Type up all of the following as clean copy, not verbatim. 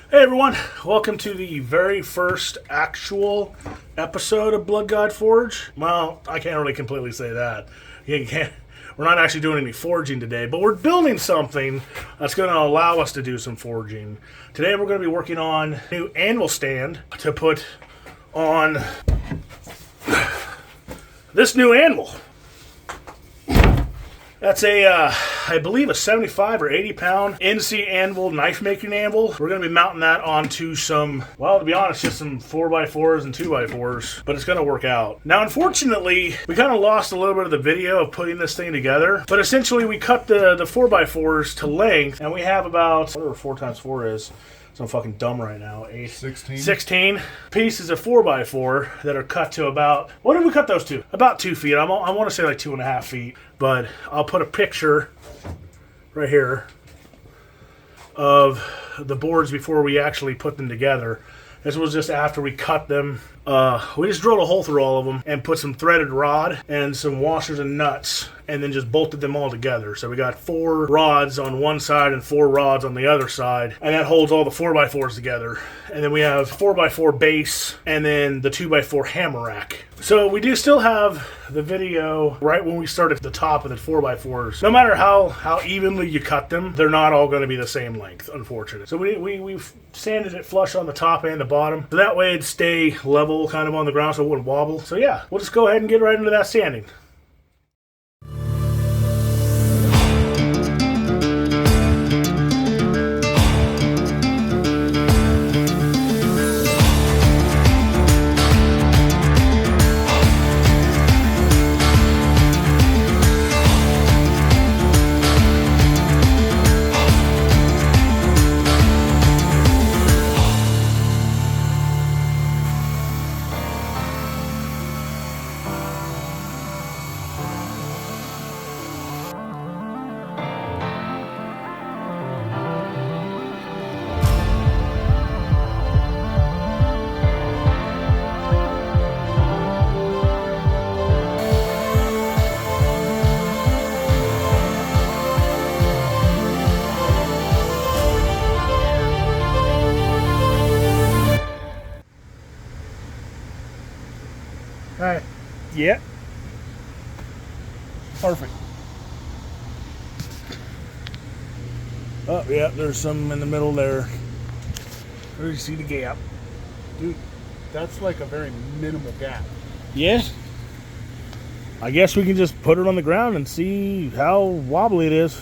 Hey everyone, welcome to the very first actual episode of Blood God Forge. Well, I can't really completely say that. We're not actually doing any forging today, but we're building something that's going to allow us to do some forging. Today we're going to be working on a new anvil stand to put on this new anvil. That's I believe a 75 or 80 pound NC Anvil knife making anvil. We're going to be mounting that onto some, well, to be honest, just some 4x4s and 2x4s, but it's going to work out. Now, unfortunately, we kind of lost a little bit of the video of putting this thing together, but essentially we cut the 4x4s to length, and we have about, whatever 4x4 is. So I'm fucking dumb right now. 16 pieces of 4x4 that are cut to about, what did we cut those to? About 2 feet. I want to say like 2.5 feet, but I'll put a picture right here of the boards before we actually put them together. This was just after we cut them. We just drilled a hole through all of them and put some threaded rod and some washers and nuts and then just bolted them all together. So we got 4 rods on one side and 4 rods on the other side, and that holds all the 4x4s together. And then we have 4x4 base and then the 2x4 hammer rack. So we do still have the video right when we started at the top of the 4x4s. No matter how evenly you cut them, they're not all going to be the same length, unfortunately. So we've sanded it flush on the top and the bottom, so that way it'd stay level kind of on the ground so it wouldn't wobble. So yeah, we'll just go ahead and get right into that sanding. Alright. Yeah. Perfect. Oh, yeah, there's some in the middle there. Where do you see the gap? Dude, that's like a very minimal gap. Yes. I guess we can just put it on the ground and see how wobbly it is.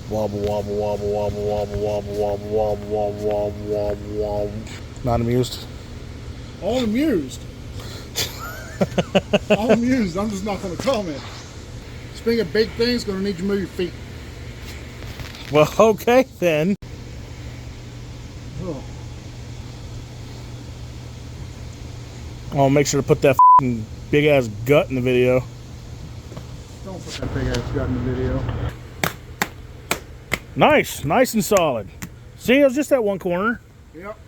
Wobble, wobble, wobble, wobble, wobble, wobble, wobble, wobble, wobble, wobble, wobble, wobble. Not amused? All amused. All amused. I'm just not going to comment. Speaking of big things, going to need you to move your feet. Well, okay then. Oh. I'll make sure to put that big ass gut in the video. Don't put that big ass gut in the video. Nice and solid. See, it was just that one corner. Yep.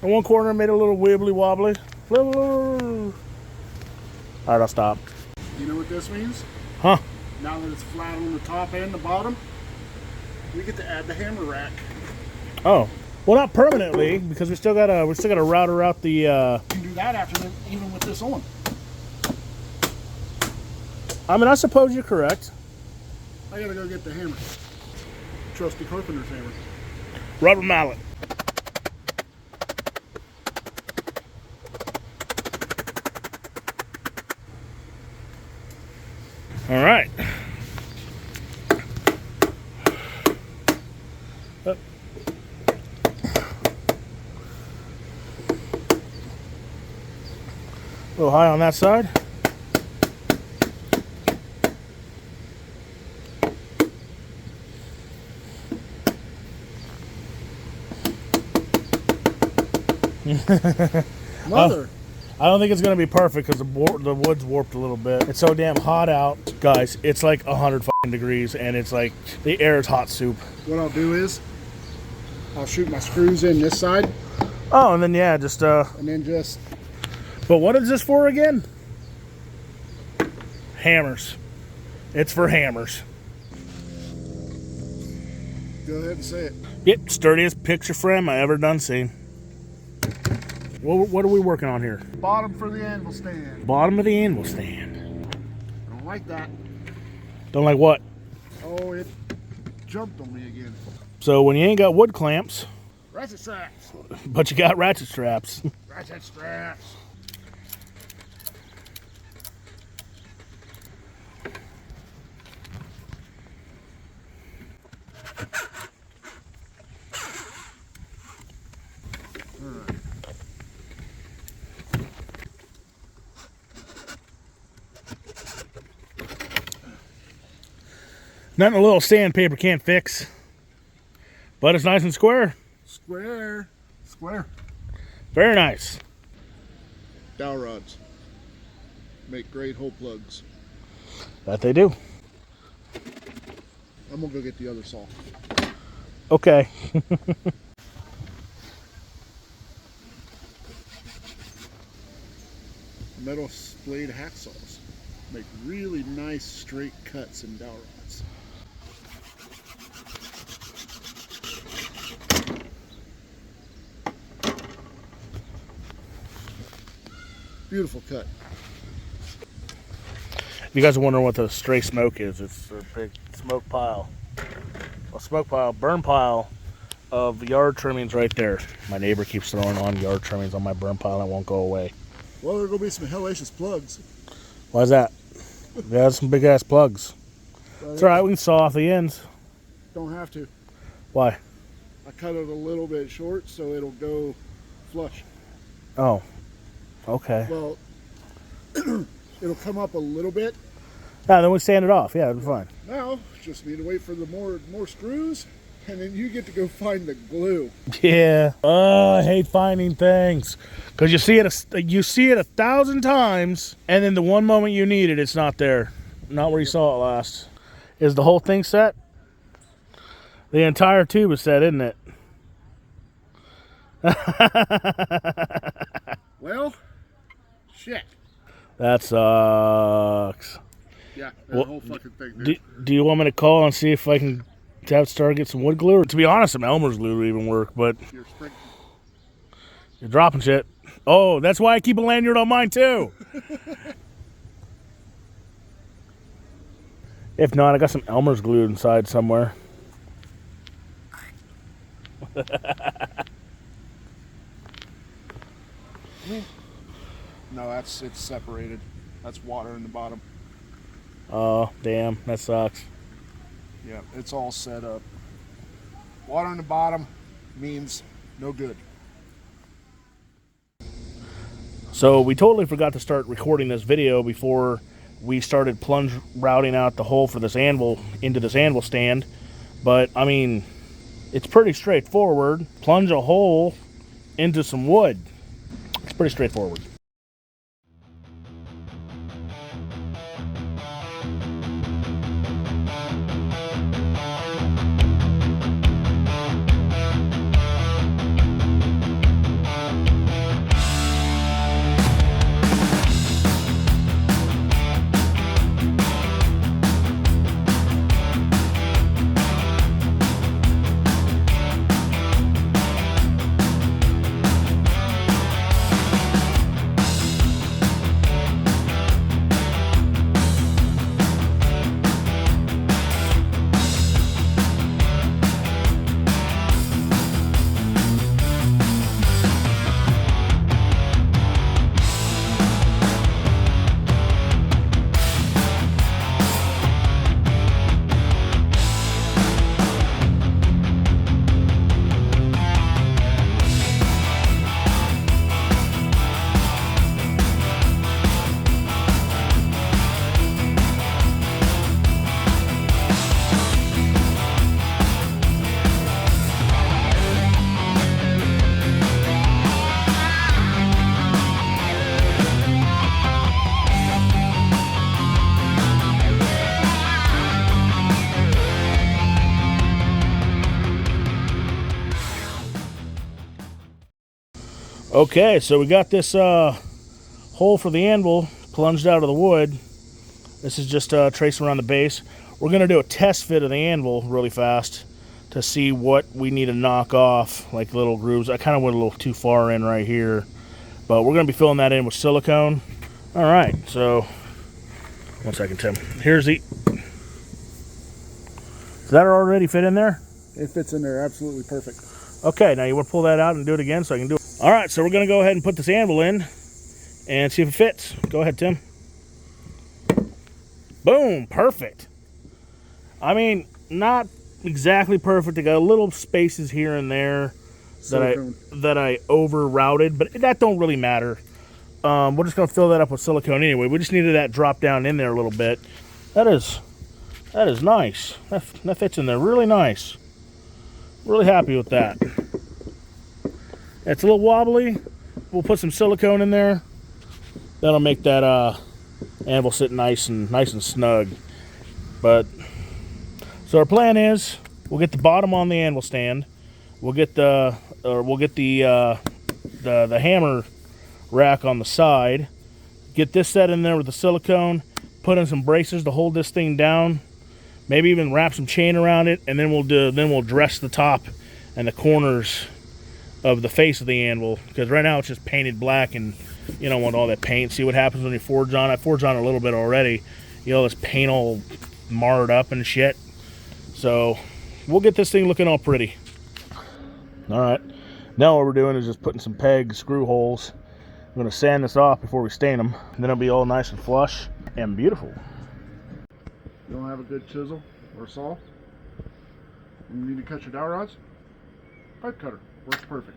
The one corner made a little wibbly wobbly. Alright, I'll stop. You know what this means? Huh? Now that it's flat on the top and the bottom, we get to add the hammer rack. Oh. Well, not permanently, because we still gotta router out the You can do that after even with this on. I mean, I suppose you're correct. I gotta go get the hammer. Trusty carpenter's hammer. Rubber mallet. All right. A little high on that side. Mother. I don't think it's going to be perfect because the wood's warped a little bit. It's so damn hot out, guys. It's like 100 degrees, and it's like the air is hot soup. What I'll do is I'll shoot my screws in this side. Oh, and then yeah, just and then just. But what is this for again? Hammers. It's for hammers. Go ahead and say it. Yep, sturdiest picture frame I ever done seen. What are we working on here? Bottom for the anvil stand. Bottom of the anvil stand. I don't like that. Don't like what? Oh, it jumped on me again. So when you ain't got wood clamps, Ratchet straps. but you got ratchet straps. Ratchet straps. Nothing a little sandpaper can't fix. But it's nice and square. Square. Square. Very nice. Dowel rods. Make great hole plugs. That they do. I'm gonna go get the other saw. Okay. Metal blade hacksaws make really nice straight cuts in dowel rods. Beautiful cut. If you guys are wondering what the stray smoke is, it's a big smoke pile. A smoke pile, burn pile of yard trimmings right there. My neighbor keeps throwing on yard trimmings on my burn pile and it won't go away. Well, there's gonna be some hellacious plugs. Why is that? Yeah, some big ass plugs. It's alright, we can saw off the ends. Don't have to. Why? I cut it a little bit short so it'll go flush. Oh. Okay. Well, it'll come up a little bit. No, then we sand it off. Yeah, it'll be fine. Now, just need to wait for the more screws, and then you get to go find the glue. Yeah. Oh, I hate finding things. Because you see it 1,000 times, and then the one moment you need it, it's not there. Not where you saw it last. Is the whole thing set? The entire tube is set, isn't it? Well, shit. That sucks. Yeah, that Well, whole fucking thing, dude. Do you want me to call and see if I can have Star get some wood glue? Or, to be honest, some Elmer's glue would even work, but you're dropping shit. Oh, that's why I keep a lanyard on mine too. If not, I got some Elmer's glue inside somewhere. No, it's separated. That's water in the bottom. Oh, damn, that sucks. Yeah, it's all set up. Water in the bottom means no good. So we totally forgot to start recording this video before we started plunge routing out the hole for this anvil into this anvil stand. But, I mean, it's pretty straightforward. Plunge a hole into some wood. It's pretty straightforward. Okay, so we got this hole for the anvil plunged out of the wood. This is just tracing around the base. We're going to do a test fit of the anvil really fast to see what we need to knock off, like little grooves. I kind of went a little too far in right here. But we're going to be filling that in with silicone. All right, so 1 second, Tim. Here's the... Does that already fit in there? It fits in there absolutely perfect. Okay, now you want to pull that out and do it again so I can do it. All right, so we're going to go ahead and put this anvil in and see if it fits. Go ahead, Tim. Boom, perfect. I mean, not exactly perfect. I got little spaces here and there that I over routed, but that don't really matter. We're just going to fill that up with silicone anyway. We just needed that drop down in there a little bit. That is nice. That fits in there really nice. Really happy with that. It's a little wobbly. We'll put some silicone in there. That'll make that anvil sit nice and snug. But so our plan is we'll get the bottom on the anvil stand. We'll get the hammer rack on the side. Get this set in there with the silicone. Put in some braces to hold this thing down. Maybe even wrap some chain around it, and then we'll dress the top and the corners of the face of the anvil, because right now it's just painted black and you don't want all that paint. See what happens when you forge on it. I forged on it a little bit already. You know, this paint all marred up and shit. So we'll get this thing looking all pretty. All right, now what we're doing is just putting some peg screw holes. I'm going to sand this off before we stain them, and then it'll be all nice and flush and beautiful. You don't have a good chisel or saw? You need to cut your dowel rods? Pipe cutter works perfect.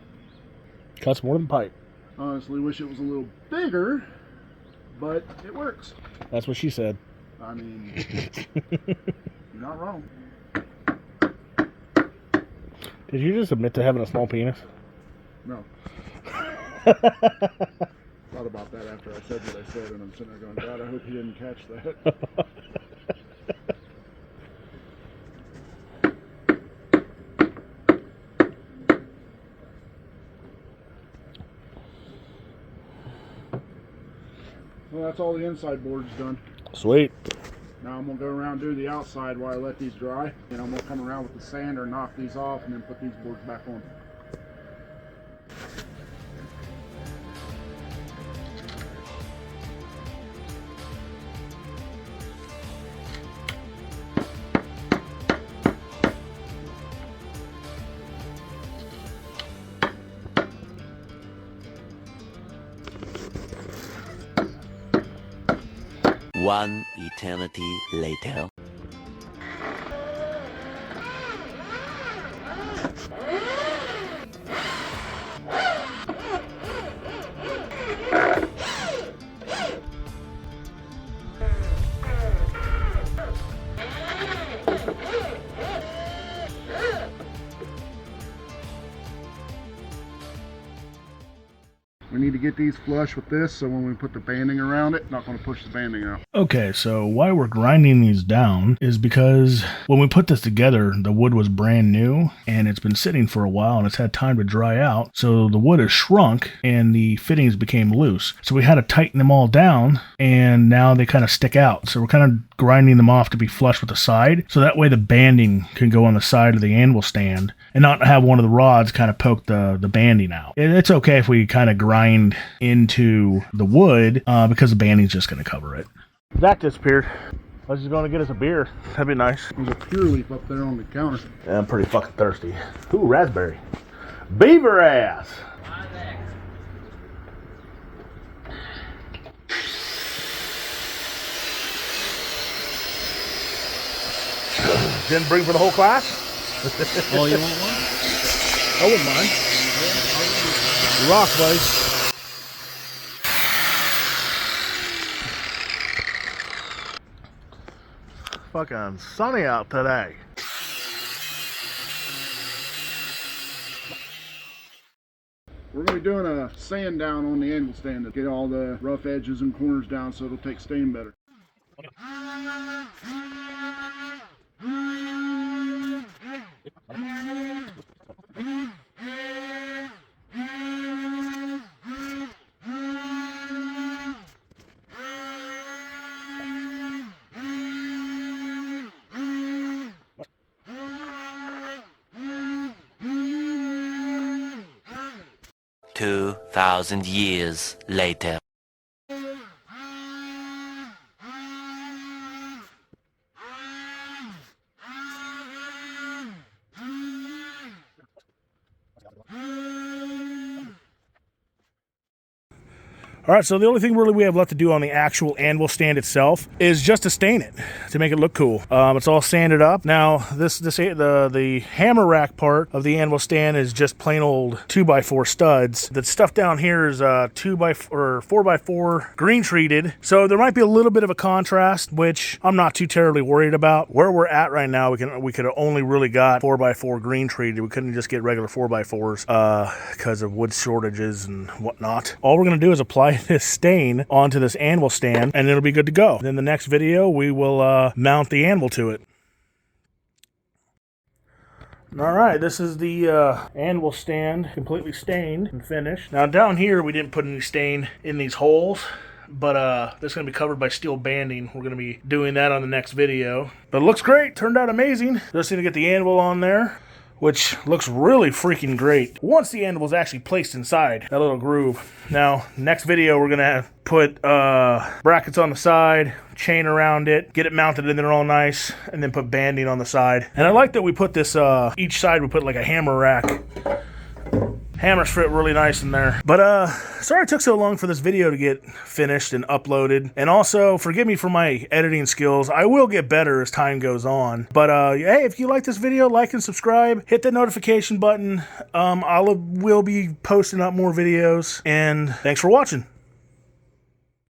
Cuts more than pipe. Honestly, wish it was a little bigger, but it works. That's what she said. I mean, you're not wrong. Did you just admit to having a small penis? No. Thought about that after I said what I said, and I'm sitting there going, God, I hope he didn't catch that. Well, that's all the inside boards done. Sweet. Now I'm going to go around and do the outside while I let these dry. And I'm going to come around with the sander, knock these off, and then put these boards back on. One eternity later. We need to get these flush with this, so when we put the banding around it, not going to push the banding out. Okay, so why we're grinding these down is because when we put this together, the wood was brand new and it's been sitting for a while and it's had time to dry out. So the wood has shrunk and the fittings became loose. So we had to tighten them all down and now they kind of stick out. So we're kind of grinding them off to be flush with the side. So that way the banding can go on the side of the anvil stand and not have one of the rods kind of poke the banding out. It's okay if we kind of grind into the wood because the banding's just going to cover it. That disappeared. I was just going to get us a beer. That'd be nice. There's a pure leaf up there on the counter. Yeah, I'm pretty fucking thirsty. Ooh, raspberry. Beaver ass. Didn't bring for the whole class? Oh, you want one? I wouldn't mind. You rock, buddy. Fucking sunny out today. We're going to be doing a sand down on the anvil stand to get all the rough edges and corners down so it'll take stain better. 2,000 years later. All right, so the only thing really we have left to do on the actual anvil stand itself is just to stain it to make it look cool. It's all sanded up. Now, the hammer rack part of the anvil stand is just plain old 2x4 studs. The stuff down here is 4x4 green treated, so there might be a little bit of a contrast, which I'm not too terribly worried about. Where we're at right now, we could have only really got 4x4 green treated. We couldn't just get regular 4x4s because of wood shortages and whatnot. All we're gonna do is apply this stain onto this anvil stand and it'll be good to go. Then the next video we will mount the anvil to it. Alright, this is the anvil stand completely stained and finished. Now down here we didn't put any stain in these holes, but this is going to be covered by steel banding. We're going to be doing that on the next video. But it looks great, turned out amazing. Just need to get the anvil on there, which looks really freaking great once the anvil is actually placed inside that little groove. Now, next video, we're gonna put brackets on the side, chain around it, get it mounted in there all nice, and then put banding on the side. And I like that we put this, each side we put like a hammer rack. Hammers fit really nice in there. But sorry it took so long for this video to get finished and uploaded. And also, forgive me for my editing skills. I will get better as time goes on. But hey, if you like this video, like and subscribe. Hit the notification button. I will be posting up more videos. And thanks for watching.